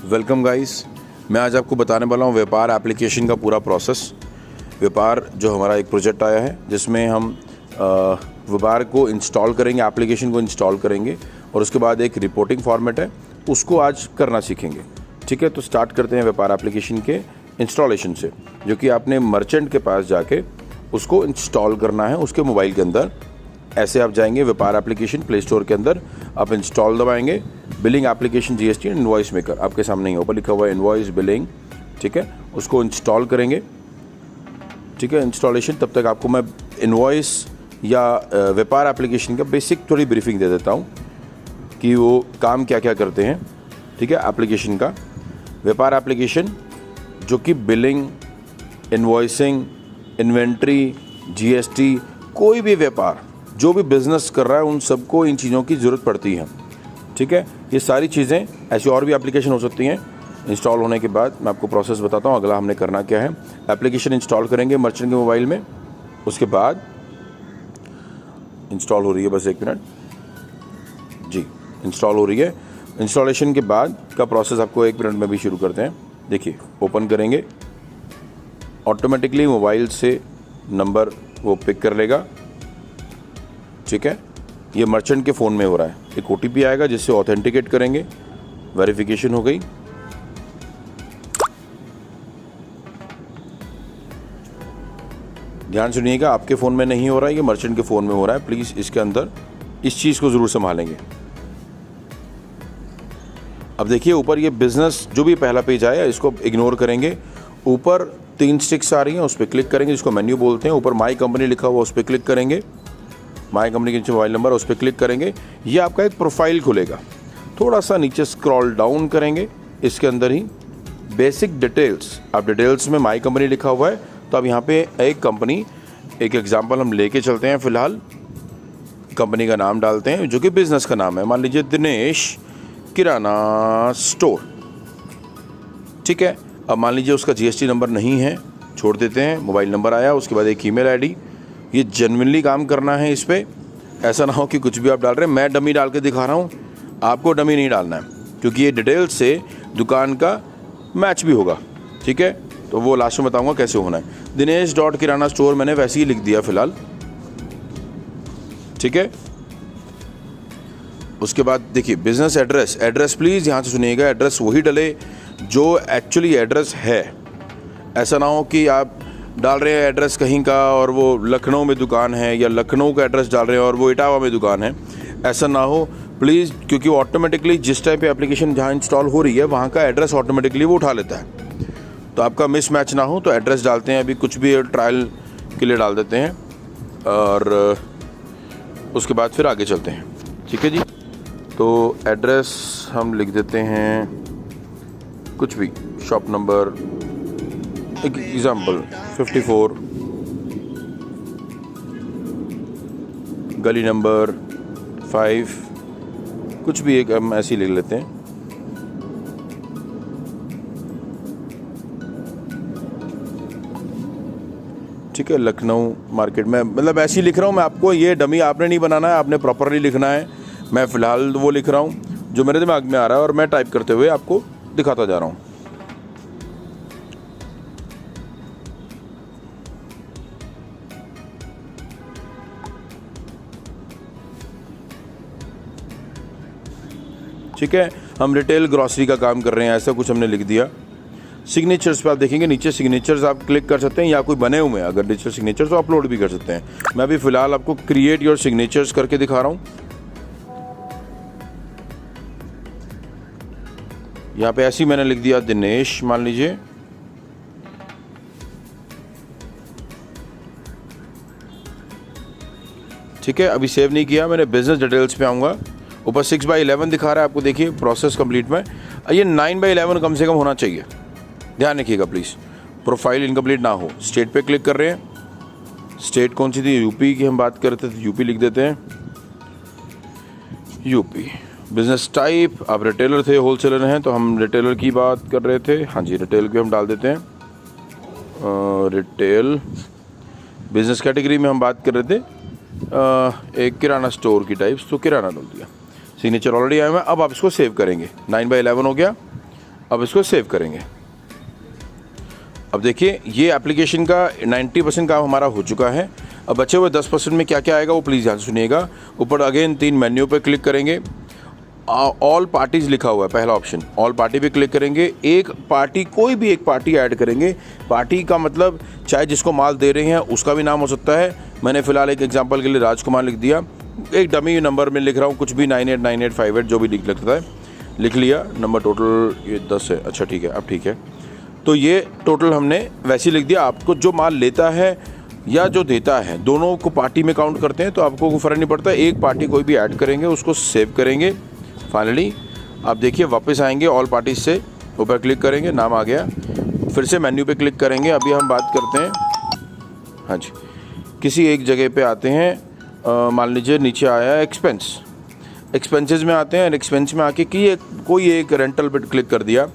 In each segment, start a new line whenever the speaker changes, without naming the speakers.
Welcome guys. मैं आज आपको बताने वाला हूँ व्यापार एप्लीकेशन का पूरा प्रोसेस। व्यापार जो हमारा एक प्रोजेक्ट आया है जिसमें हम व्यापार को इंस्टॉल करेंगे, एप्लीकेशन को इंस्टॉल करेंगे और उसके बाद एक रिपोर्टिंग फॉर्मेट है उसको आज करना सीखेंगे। ठीक है, तो स्टार्ट करते हैं व्यापार एप्लीकेशन के इंस्टॉलेशन से, जो कि आपने मर्चेंट के पास जाके उसको इंस्टॉल करना है उसके मोबाइल के अंदर। ऐसे आप जाएंगे व्यापार एप्लीकेशन प्ले स्टोर के अंदर, आप इंस्टॉल दबाएंगे। Billing application GST and invoice maker आपके सामने ही ऊपर लिखा हुआ है इनवॉइस बिलिंग। ठीक है, उसको इंस्टॉल करेंगे। ठीक है, इंस्टॉलेशन तब तक आपको मैं इनवॉइस या व्यापार एप्लीकेशन का बेसिक थोड़ी ब्रीफिंग दे देता हूँ कि वो काम क्या क्या करते हैं। ठीक है, एप्लीकेशन का व्यापार एप्लीकेशन जो कि बिलिंग, इनवॉइसिंग, इन्वेंट्री, जीएसटी, कोई भी व्यापार जो भी बिजनेस कर रहा है उन सबको इन चीज़ों की ज़रूरत पड़ती है। ठीक है, ये सारी चीज़ें, ऐसी और भी एप्लीकेशन हो सकती हैं। इंस्टॉल होने के बाद मैं आपको प्रोसेस बताता हूँ अगला हमने करना क्या है। एप्लीकेशन इंस्टॉल करेंगे मर्चेंट के मोबाइल में, उसके बाद इंस्टॉल हो रही है, बस एक मिनट जी, इंस्टॉल हो रही है। इंस्टॉलेशन के बाद का प्रोसेस आपको एक मिनट में भी शुरू करते हैं। देखिए, ओपन करेंगे, ऑटोमेटिकली मोबाइल से नंबर वो पिक कर लेगा। ठीक है, ये मर्चेंट के फ़ोन में हो रहा है। एक ओटीपी आएगा जिससे ऑथेंटिकेट करेंगे, वेरिफिकेशन हो गई। ध्यान सुनिएगा, आपके फ़ोन में नहीं हो रहा है, ये मर्चेंट के फ़ोन में हो रहा है। प्लीज़ इसके अंदर इस चीज़ को ज़रूर संभालेंगे। अब देखिए ऊपर ये बिजनेस जो भी पहला पेज आया इसको इग्नोर करेंगे। ऊपर 3 स्टिक्स आ रही हैं, उस पर क्लिक करेंगे, जिसको मेन्यू बोलते हैं। ऊपर माई कंपनी लिखा हुआ उस पर क्लिक करेंगे। माई कंपनी के नीचे मोबाइल नंबर उस पर क्लिक करेंगे। ये आपका एक प्रोफाइल खुलेगा। थोड़ा सा नीचे स्क्रॉल डाउन करेंगे, इसके अंदर ही बेसिक डिटेल्स, आप डिटेल्स में माई कंपनी लिखा हुआ है तो अब यहाँ पे एक कंपनी, एक एग्जांपल हम लेके चलते हैं। फिलहाल कंपनी का नाम डालते हैं जो कि बिजनेस का नाम है, मान लीजिए दिनेश किराना स्टोर। ठीक है, अब मान लीजिए उसका जीएसटी नंबर नहीं है, छोड़ देते हैं। मोबाइल नंबर आया, उसके बाद एक ईमेल आईडी। ये जेन्युइनली काम करना है इस पर, ऐसा ना हो कि कुछ भी आप डाल रहे हैं। मैं डमी डाल के दिखा रहा हूँ, आपको डमी नहीं डालना है, क्योंकि ये डिटेल्स से दुकान का मैच भी होगा। ठीक है, तो वो लास्ट में बताऊंगा कैसे होना है। दिनेश डॉट किराना स्टोर मैंने वैसे ही लिख दिया फिलहाल। ठीक है, उसके बाद देखिए बिजनेस एड्रेस, एड्रेस प्लीज़ यहाँ से सुनिएगा, एड्रेस वही डले जो एक्चुअली एड्रेस है। ऐसा ना हो कि आप डाल रहे हैं एड्रेस कहीं का और वो लखनऊ में दुकान है, या लखनऊ का एड्रेस डाल रहे हैं और वो इटावा में दुकान है। ऐसा ना हो प्लीज़, क्योंकि वो ऑटोमेटिकली जिस टाइप पे एप्लीकेशन जहाँ इंस्टॉल हो रही है वहाँ का एड्रेस ऑटोमेटिकली वो उठा लेता है। तो आपका मिस मैच ना हो तो एड्रेस डालते हैं। अभी कुछ भी ट्रायल के लिए डाल देते हैं और उसके बाद फिर आगे चलते हैं। ठीक है जी, तो एड्रेस हम लिख देते हैं कुछ भी, शॉप नंबर, एक एग्जाम्पल 54, गली नंबर 5, कुछ भी एक हम ऐसे ही लिख लेते हैं। ठीक है, लखनऊ मार्केट में, मतलब ऐसे ही लिख रहा हूँ मैं आपको। ये डमी आपने नहीं बनाना है, आपने प्रॉपरली लिखना है। मैं फ़िलहाल वो लिख रहा हूँ जो मेरे दिमाग में आ रहा है और मैं टाइप करते हुए आपको दिखाता जा रहा हूँ। ठीक है, हम रिटेल ग्रॉसरी का काम कर रहे हैं, ऐसा कुछ हमने लिख दिया। सिग्नेचर्स पे आप देखेंगे नीचे सिग्नेचर्स आप क्लिक कर सकते हैं, या कोई बने हुए हैं अगर डिजिटल सिग्नेचर्स तो अपलोड भी कर सकते हैं। मैं अभी फ़िलहाल आपको क्रिएट योर सिग्नेचर्स करके दिखा रहा हूँ। यहाँ पे ऐसे ही मैंने लिख दिया दिनेश, मान लीजिए। ठीक है, अभी सेव नहीं किया मैंने, बिजनेस डिटेल्स पे आऊँगा। ऊपर 6/11 दिखा रहा है आपको, देखिए प्रोसेस कंप्लीट में। ये 9/11 कम से कम होना चाहिए, ध्यान रखिएगा प्लीज़, प्रोफाइल इनकम्प्लीट ना हो। स्टेट पे क्लिक कर रहे हैं। स्टेट कौन सी थी? यूपी की हम बात कर रहे थे, तो यूपी लिख देते हैं, यूपी। बिजनेस टाइप, आप रिटेलर थे, होलसेलर हैं, तो हम रिटेलर की बात कर रहे थे। हाँ जी, रिटेल की हम डाल देते हैं, रिटेल। बिजनेस कैटेगरी में हम बात कर रहे थे एक किराना स्टोर की टाइप्स, तो किराना डाल दिया। सिग्नेचर ऑलरेडी आया हुआ है। अब आप इसको सेव करेंगे। 9/11 हो गया। अब इसको सेव करेंगे। अब देखिए ये एप्लीकेशन का 90% काम हमारा हो चुका है। अब बचे हुए 10% में क्या क्या आएगा वो प्लीज़ ध्यान सुनिएगा। ऊपर अगेन 3 मेन्यू पे क्लिक करेंगे, ऑल पार्टीज़ लिखा हुआ है, पहला ऑप्शन ऑल पार्टी पे क्लिक करेंगे। एक पार्टी, कोई भी एक पार्टी ऐड करेंगे। पार्टी का मतलब चाहे जिसको माल दे रहे हैं उसका भी नाम हो सकता है। मैंने फ़िलहाल एक एग्जांपल के लिए राजकुमार लिख दिया। एक डमी नंबर में लिख रहा हूँ, कुछ भी 989858 जो भी लगता है लिख लिया। नंबर टोटल ये 10 है, अच्छा ठीक है, अब ठीक है। तो ये टोटल हमने वैसे ही लिख दिया। आपको जो माल लेता है या जो देता है दोनों को पार्टी में काउंट करते हैं, तो आपको कोई फ़र्क नहीं पड़ता। एक पार्टी कोई भी ऐड करेंगे, उसको सेव करेंगे। फाइनली आप देखिए वापस आएंगे, ऑल पार्टीज से ऊपर क्लिक करेंगे, नाम आ गया। फिर से मेन्यू पे क्लिक करेंगे। अभी हम बात करते हैं, हाँ जी, किसी एक जगह पे आते हैं। मान लीजिए नीचे आया एक्सपेंस, एक्सपेंसेस में आते हैं। एक्सपेंस में आके कोई एक रेंटल पे क्लिक कर दिया।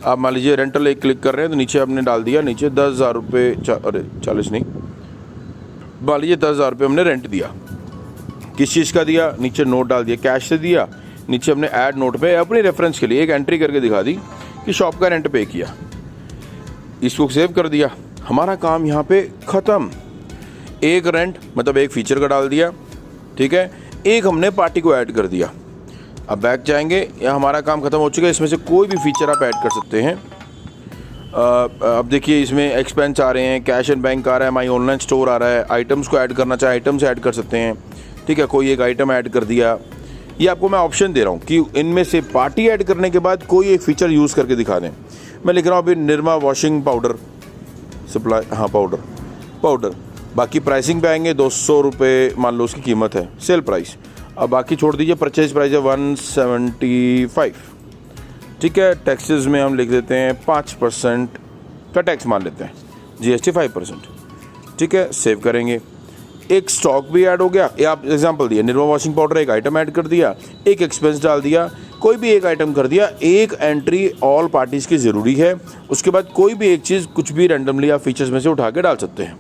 आप मान लीजिए रेंटल एक क्लिक कर रहे हैं तो नीचे आपने डाल दिया, नीचे 10,000 रुपये, अरे 40 नहीं, मान लीजिए 10,000 रुपये हमने रेंट दिया। किस चीज़ का दिया, नीचे नोट डाल दिया, कैश से दिया। नीचे हमने ऐड नोट पे अपनी रेफरेंस के लिए एक एंट्री करके दिखा दी कि शॉप का रेंट पे किया, इसको सेव कर दिया। हमारा काम यहाँ पे ख़त्म। एक रेंट मतलब एक फीचर का डाल दिया, ठीक है। एक हमने पार्टी को ऐड कर दिया। अब बैक जाएंगे, या हमारा काम ख़त्म हो चुका है। इसमें से कोई भी फीचर आप ऐड कर सकते हैं। अब देखिए इसमें एक्सपेंस आ रहे हैं, कैश एंड बैंक आ रहा है, माई ऑनलाइन स्टोर आ रहा है। आइटम्स को ऐड करना चाहे आइटम्स ऐड कर सकते हैं, ठीक है। कोई एक आइटम ऐड कर दिया। ये आपको मैं ऑप्शन दे रहा हूँ कि इनमें से पार्टी ऐड करने के बाद कोई एक फीचर यूज़ करके दिखा दें। मैं लिख रहा हूँ अभी निर्मा वॉशिंग पाउडर सप्लाई, हाँ पाउडर। बाकी प्राइसिंग पे आएंगे, 200 रुपये मान लो उसकी कीमत है, सेल प्राइस। अब बाकी छोड़ दीजिए, परचेज प्राइस है 175, ठीक है। टैक्सेस में हम लिख देते हैं 5% का टैक्स मान लेते हैं, GST 5%, ठीक है। सेव करेंगे। एक स्टॉक भी ऐड हो गया। ये आप एग्जांपल दिया, निर्मा वॉशिंग पाउडर एक आइटम ऐड कर दिया, एक एक्सपेंस डाल दिया, कोई भी एक आइटम कर दिया। एक एंट्री ऑल पार्टीज़ की ज़रूरी है। उसके बाद कोई भी एक चीज़ कुछ भी रैंडमली आप फीचर्स में से उठा के डाल सकते हैं,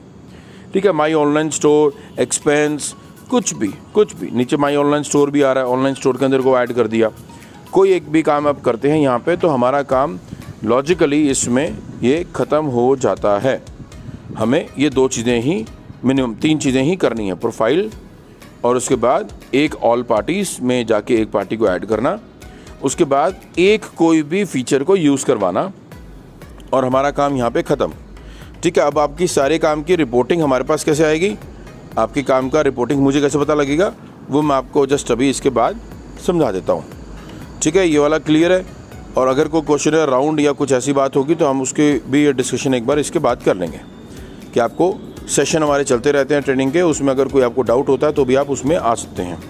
ठीक है। माई ऑनलाइन स्टोर, एक्सपेंस, कुछ भी नीचे माई ऑनलाइन स्टोर भी आ रहा है, ऑनलाइन स्टोर के अंदर को ऐड कर दिया। कोई एक भी काम आप करते हैं यहाँ पे, तो हमारा काम लॉजिकली इसमें ये ख़त्म हो जाता है। हमें ये 2 चीज़ें ही, मिनिमम 3 चीज़ें ही करनी है, प्रोफाइल और उसके बाद एक ऑल पार्टीज़ में जाके एक पार्टी को ऐड करना, उसके बाद एक कोई भी फीचर को यूज़ करवाना, और हमारा काम यहाँ पे ख़त्म, ठीक है। अब आपकी सारे काम की रिपोर्टिंग हमारे पास कैसे आएगी, आपके काम का रिपोर्टिंग मुझे कैसे पता लगेगा, वो मैं आपको जस्ट अभी इसके बाद समझा देता हूँ, ठीक है। ये वाला क्लियर है। और अगर कोई क्वेश्चन है राउंड या कुछ ऐसी बात होगी तो हम उसके भी डिस्कशन एक बार इसके बाद कर लेंगे, कि आपको सेशन हमारे चलते रहते हैं ट्रेनिंग के, उसमें अगर कोई आपको डाउट होता है तो भी आप उसमें आ सकते हैं।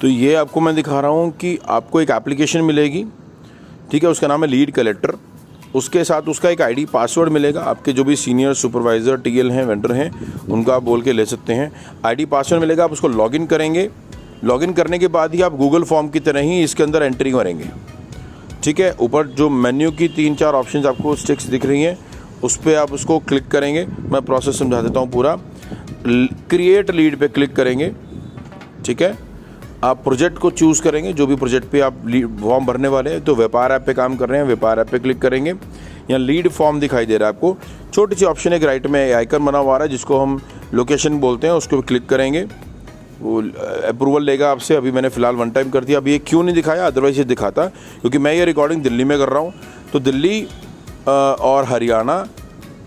तो ये आपको मैं दिखा रहा हूँ कि आपको एक एप्लीकेशन मिलेगी, ठीक है। उसका नाम है लीड कलेक्टर। उसके साथ उसका एक आईडी पासवर्ड मिलेगा। आपके जो भी सीनियर सुपरवाइज़र TL हैं, वेंडर हैं, उनका आप बोल के ले सकते हैं। आईडी पासवर्ड मिलेगा, आप उसको लॉगिन करेंगे। लॉगिन करने के बाद ही आप गूगल फॉर्म की तरह ही इसके अंदर एंट्री करेंगे, ठीक है। ऊपर जो मेन्यू की 3-4 ऑप्शन आपको स्टिक्स दिख रही हैं, उस पर आप उसको क्लिक करेंगे। मैं प्रोसेस समझा देता हूँ पूरा। क्रिएट लीड पे क्लिक करेंगे, ठीक है। आप प्रोजेक्ट को चूज़ करेंगे, जो भी प्रोजेक्ट पे आप फॉर्म भरने वाले हैं। तो व्यापार ऐप पे काम कर रहे हैं, व्यापार ऐप पे क्लिक करेंगे। यहाँ लीड फॉर्म दिखाई दे रहा है आपको, छोटी सी ऑप्शन एक राइट में आइकन बना हुआ है जिसको हम लोकेशन बोलते हैं, उसको क्लिक करेंगे। वो अप्रूवल लेगा आपसे। अभी मैंने फ़िलहाल 1 टाइम कर दिया। अभी ये क्यों नहीं दिखाया, अदरवाइज ये दिखाता, क्योंकि मैं ये रिकॉर्डिंग दिल्ली में कर रहा हूँ। तो दिल्ली और हरियाणा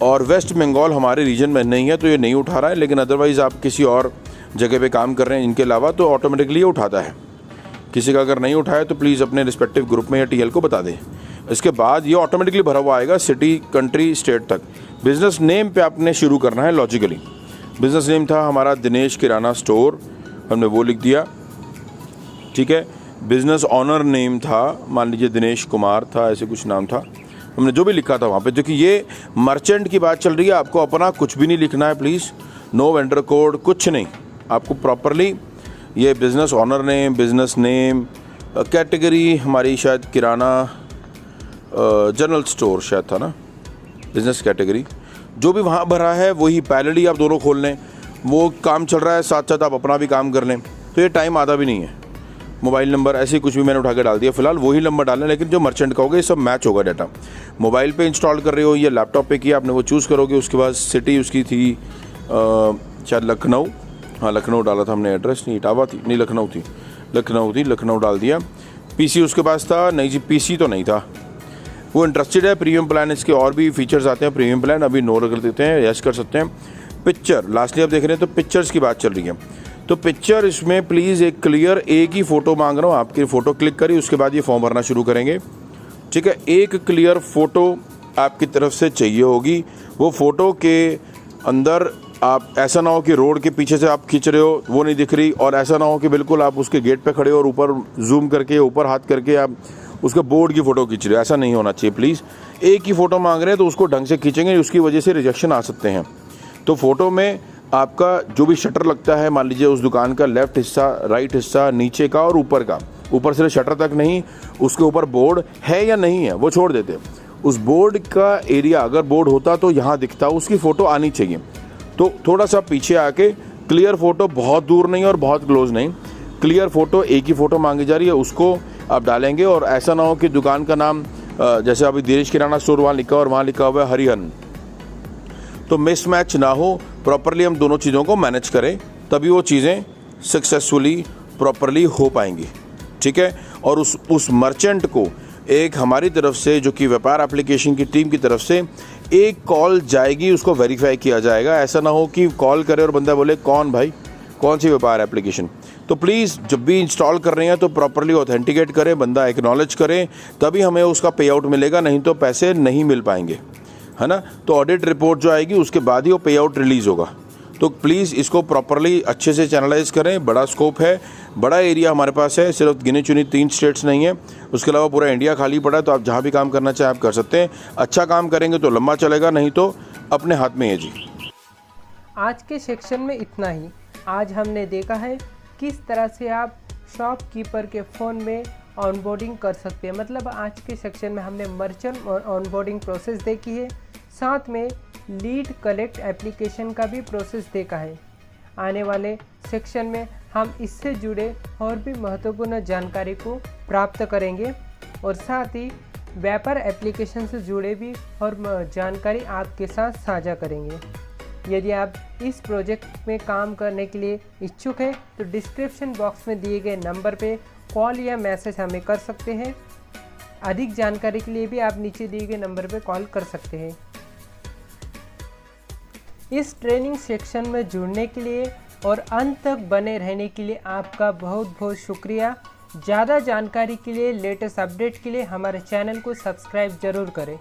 और वेस्ट बंगाल हमारे रीजन में नहीं है, तो ये नहीं उठा रहा है। लेकिन अदरवाइज़ आप किसी और जगह पे काम कर रहे हैं इनके अलावा, तो ऑटोमेटिकली ये उठाता है। किसी का अगर नहीं उठाया तो प्लीज़ अपने रिस्पेक्टिव ग्रुप में या TL को बता दें। इसके बाद ये ऑटोमेटिकली भरा हुआ आएगा सिटी, कंट्री, स्टेट तक। बिज़नेस नेम पे आपने शुरू करना है लॉजिकली। बिज़नेस नेम था हमारा दिनेश किराना स्टोर, हमने वो लिख दिया, ठीक है। बिज़नेस ऑनर नेम था, मान लीजिए दिनेश कुमार था, ऐसे कुछ नाम था, हमने जो भी लिखा था वहाँ पे। क्योंकि ये मर्चेंट की बात चल रही है, आपको अपना कुछ भी नहीं लिखना है प्लीज़। नो वेंडर कोड, कुछ नहीं। आपको प्रॉपरली ये business owner name, business name, category हमारी शायद किराना जनरल स्टोर शायद था ना, बिज़नेस कैटेगरी। जो भी वहाँ भरा है वही पैरेलली आप दोनों खोल लें, वो काम चल रहा है, साथ साथ आप अपना भी काम कर लें, तो ये टाइम आधा भी नहीं है। मोबाइल नंबर ऐसे कुछ भी मैंने उठा के डाल दिया, फिलहाल वही नंबर डालना, लेकिन जो मर्चेंट का होगा ये सब मैच होगा डाटा। मोबाइल पे इंस्टॉल कर रहे हो या लैपटॉप पे किया आपने, वो चूज़ करोगे। उसके बाद सिटी उसकी थी शायद लखनऊ, हाँ लखनऊ डाला था हमने, एड्रेस नहीं इटावा थी, नहीं लखनऊ थी, लखनऊ डाल दिया। पीसी उसके पास था, नहीं जी पीसी तो नहीं था। वो इंटरेस्टेड है प्रीमियम प्लान, इसके और भी फीचर्स आते हैं प्रीमियम प्लान, अभी नो कर देते हैं, यस कर सकते हैं। पिक्चर लास्टली आप देख रहे हैं तो पिक्चर्स की बात चल रही है, तो पिक्चर इसमें प्लीज़ एक क्लियर एक ही फ़ोटो मांग रहा हूँ, आपकी फ़ोटो क्लिक करिए, उसके बाद ये फॉर्म भरना शुरू करेंगे। ठीक है, एक क्लियर फ़ोटो आपकी तरफ से चाहिए होगी। वो फ़ोटो के अंदर आप ऐसा ना हो कि रोड के पीछे से आप खींच रहे हो वो नहीं दिख रही, और ऐसा ना हो कि बिल्कुल आप उसके गेट पे खड़े हो और ऊपर जूम करके ऊपर हाथ करके आप उसके बोर्ड की फ़ोटो खींच रहे हो, ऐसा नहीं होना चाहिए प्लीज़। एक ही फ़ोटो मांग रहे हैं तो उसको ढंग से खींचेंगे, उसकी वजह से रिजेक्शन आ सकते हैं। तो फ़ोटो में आपका जो भी शटर लगता है, मान लीजिए उस दुकान का लेफ़्ट हिस्सा, राइट हिस्सा, नीचे का और ऊपर का, ऊपर से शटर तक नहीं, उसके ऊपर बोर्ड है या नहीं है वो छोड़ देते। उस बोर्ड का एरिया अगर बोर्ड होता तो यहाँ दिखता, उसकी फ़ोटो आनी चाहिए। तो थोड़ा सा पीछे आके क्लियर फ़ोटो, बहुत दूर नहीं और बहुत क्लोज नहीं, क्लियर फ़ोटो, एक ही फ़ोटो मांगी जा रही है, उसको आप डालेंगे। और ऐसा ना हो कि दुकान का नाम जैसे अभी दिनेश किराना स्टोर वहाँ लिखा और वहाँ लिखा हुआ है हरिहरन, तो मिसमैच ना हो। प्रॉपरली हम दोनों चीज़ों को मैनेज करें, तभी वो चीज़ें सक्सेसफुली प्रॉपरली हो पाएंगी। ठीक है, और उस मर्चेंट को एक हमारी तरफ से, जो कि व्यापार एप्लीकेशन की टीम की तरफ से एक कॉल जाएगी, उसको वेरीफाई किया जाएगा। ऐसा ना हो कि कॉल करे और बंदा बोले कौन भाई, कौन सी व्यापार एप्लीकेशन। तो प्लीज़ जब भी इंस्टॉल कर रहे हैं तो प्रॉपरली ऑथेंटिकेट करें, बंदा एक्नॉलेज करे, तभी हमें उसका पे आउट मिलेगा, नहीं तो पैसे नहीं मिल पाएंगे, है ना। तो ऑडिट रिपोर्ट जो आएगी उसके बाद ही वो पे आउट रिलीज़ होगा। तो प्लीज़ इसको प्रॉपरली अच्छे से चैनलाइज करें। बड़ा स्कोप है, बड़ा एरिया हमारे पास है, सिर्फ गिने चुनी 3 स्टेट्स नहीं है, उसके अलावा पूरा इंडिया खाली पड़ा है। तो आप जहाँ भी काम करना चाहें आप कर सकते हैं। अच्छा काम करेंगे तो लंबा चलेगा, नहीं तो अपने हाथ में है जी।
आज के सेक्शन में इतना ही। आज हमने देखा है किस तरह से आप शॉपकीपर के फ़ोन में ऑनबोर्डिंग कर सकते हैं। मतलब आज के सेक्शन में हमने मर्चेंट ऑनबोर्डिंग प्रोसेस देखी है, साथ में लीड कलेक्ट एप्लीकेशन का भी प्रोसेस देखा है। आने वाले सेक्शन में हम इससे जुड़े और भी महत्वपूर्ण जानकारी को प्राप्त करेंगे, और साथ ही व्यापार एप्लीकेशन से जुड़े भी और जानकारी आपके साथ साझा करेंगे। यदि आप इस प्रोजेक्ट में काम करने के लिए इच्छुक हैं तो डिस्क्रिप्शन बॉक्स में दिए गए नंबर पे कॉल या मैसेज हमें कर सकते हैं। अधिक जानकारी के लिए भी आप नीचे दिए गए नंबर पे कॉल कर सकते हैं। इस ट्रेनिंग सेक्शन में जुड़ने के लिए और अंत तक बने रहने के लिए आपका बहुत बहुत शुक्रिया। ज़्यादा जानकारी के लिए, लेटेस्ट अपडेट के लिए हमारे चैनल को सब्सक्राइब ज़रूर करें।